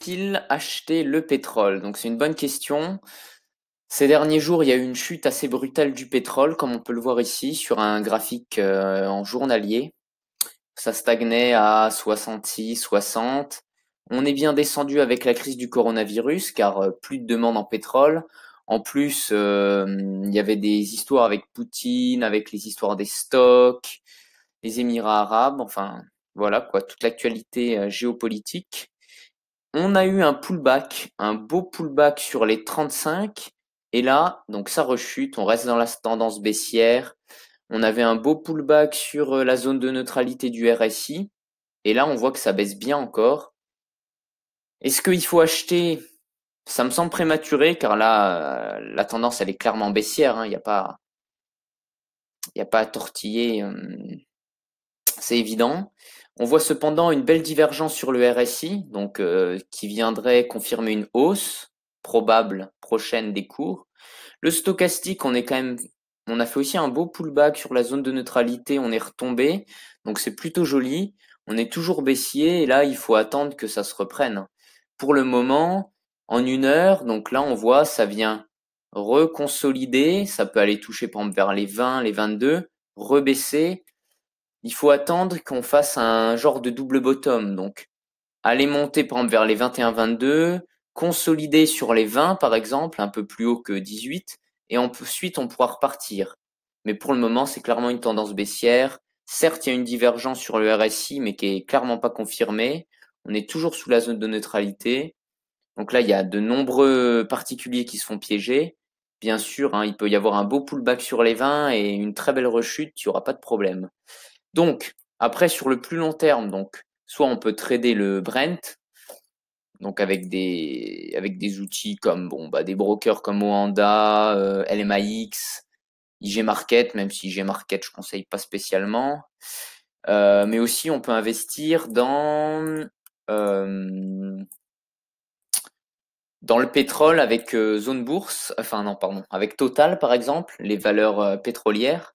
Faut-il acheter le pétrole? Donc c'est une bonne question. Ces derniers jours, il y a eu une chute assez brutale du pétrole, comme on peut le voir ici sur un graphique en journalier. Ça stagnait à 66, 60. On est bien descendu avec la crise du coronavirus, car plus de demande en pétrole. En plus, il y avait des histoires avec Poutine, avec les histoires des stocks, les Émirats arabes, enfin voilà quoi, toute l'actualité géopolitique. On a eu un pullback, un beau pullback sur les 35. Et là, donc ça rechute, on reste dans la tendance baissière. On avait un beau pullback sur la zone de neutralité du RSI. Et là, on voit que ça baisse bien encore. Est-ce qu'il faut acheter? Ça me semble prématuré car là, la tendance, elle est clairement baissière, hein. Il y a pas à tortiller. C'est évident. On voit cependant une belle divergence sur le RSI, donc qui viendrait confirmer une hausse probable prochaine des cours. Le stochastique, on a fait aussi un beau pullback sur la zone de neutralité, on est retombé, donc c'est plutôt joli. On est toujours baissier et là il faut attendre que ça se reprenne. Pour le moment, en une heure, donc là on voit ça vient reconsolider, ça peut aller toucher par exemple vers les 20, les 22, rebaisser. Il faut attendre qu'on fasse un genre de double bottom, donc aller monter par exemple vers les 21-22, consolider sur les 20 par exemple, un peu plus haut que 18, et ensuite on pourra repartir. Mais pour le moment, c'est clairement une tendance baissière. Certes, il y a une divergence sur le RSI, mais qui est clairement pas confirmée. On est toujours sous la zone de neutralité. Donc là, il y a de nombreux particuliers qui se font piéger. Bien sûr, hein, il peut y avoir un beau pullback sur les 20 et une très belle rechute, il n'y aura pas de problème. Donc, après, sur le plus long terme, donc, soit on peut trader le Brent, donc avec des outils comme des brokers comme Oanda, LMAX, IG Market, même si IG Market je conseille pas spécialement. Mais aussi on peut investir euh, dans le pétrole avec Zone Bourse, enfin non pardon, avec Total par exemple, les valeurs pétrolières.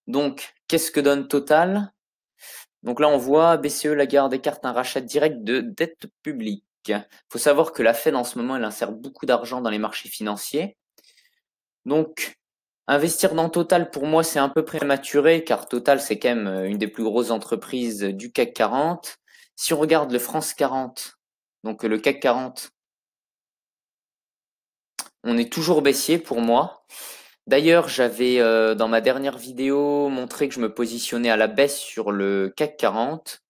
Donc qu'est-ce que donne Total? Donc là, on voit BCE Lagarde écarte un rachat direct de dette publique. Il faut savoir que la Fed en ce moment, elle insère beaucoup d'argent dans les marchés financiers. Donc, investir dans Total, pour moi, c'est un peu prématuré, car Total, c'est quand même une des plus grosses entreprises du CAC 40. Si on regarde le France 40, donc le CAC 40, on est toujours baissier pour moi. D'ailleurs, j'avais dans ma dernière vidéo montré que je me positionnais à la baisse sur le CAC 40.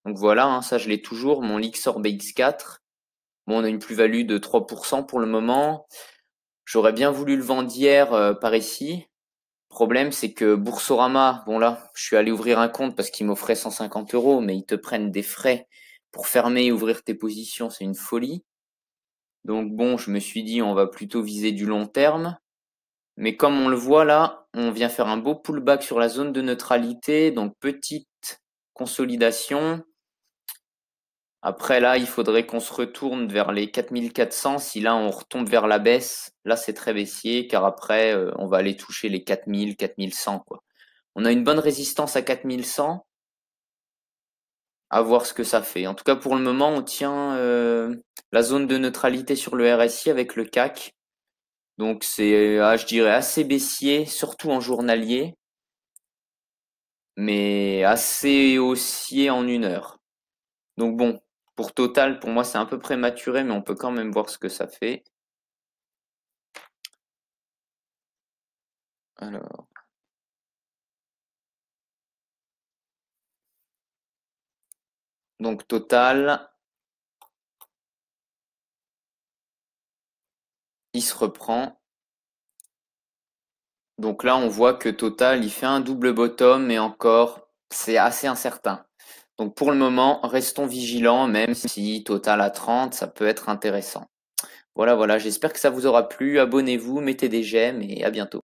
Donc voilà, hein, ça je l'ai toujours, mon Lixor BX4. Bon, on a une plus-value de 3% pour le moment. J'aurais bien voulu le vendre hier par ici. Problème, c'est que Boursorama, bon là, je suis allé ouvrir un compte parce qu'ils m'offraient 150 euros, mais ils te prennent des frais pour fermer et ouvrir tes positions, c'est une folie. Donc bon, je me suis dit, on va plutôt viser du long terme. Mais comme on le voit là, on vient faire un beau pullback sur la zone de neutralité, donc petite consolidation. Après là, il faudrait qu'on se retourne vers les 4400. Si là, on retombe vers la baisse, là, c'est très baissier, car après, on va aller toucher les 4000, 4100, quoi. On a une bonne résistance à 4100. À voir ce que ça fait. En tout cas, pour le moment, on tient la zone de neutralité sur le RSI avec le CAC. Donc c'est, je dirais, assez baissier, surtout en journalier, mais assez haussier en une heure. Donc bon, pour Total, pour moi, c'est un peu prématuré, mais on peut quand même voir ce que ça fait. Alors, donc Total, il se reprend. Donc là, on voit que Total, il fait un double bottom, mais encore, c'est assez incertain. Donc pour le moment, restons vigilants, même si Total à 30, ça peut être intéressant. Voilà, voilà, j'espère que ça vous aura plu. Abonnez-vous, mettez des j'aime et à bientôt.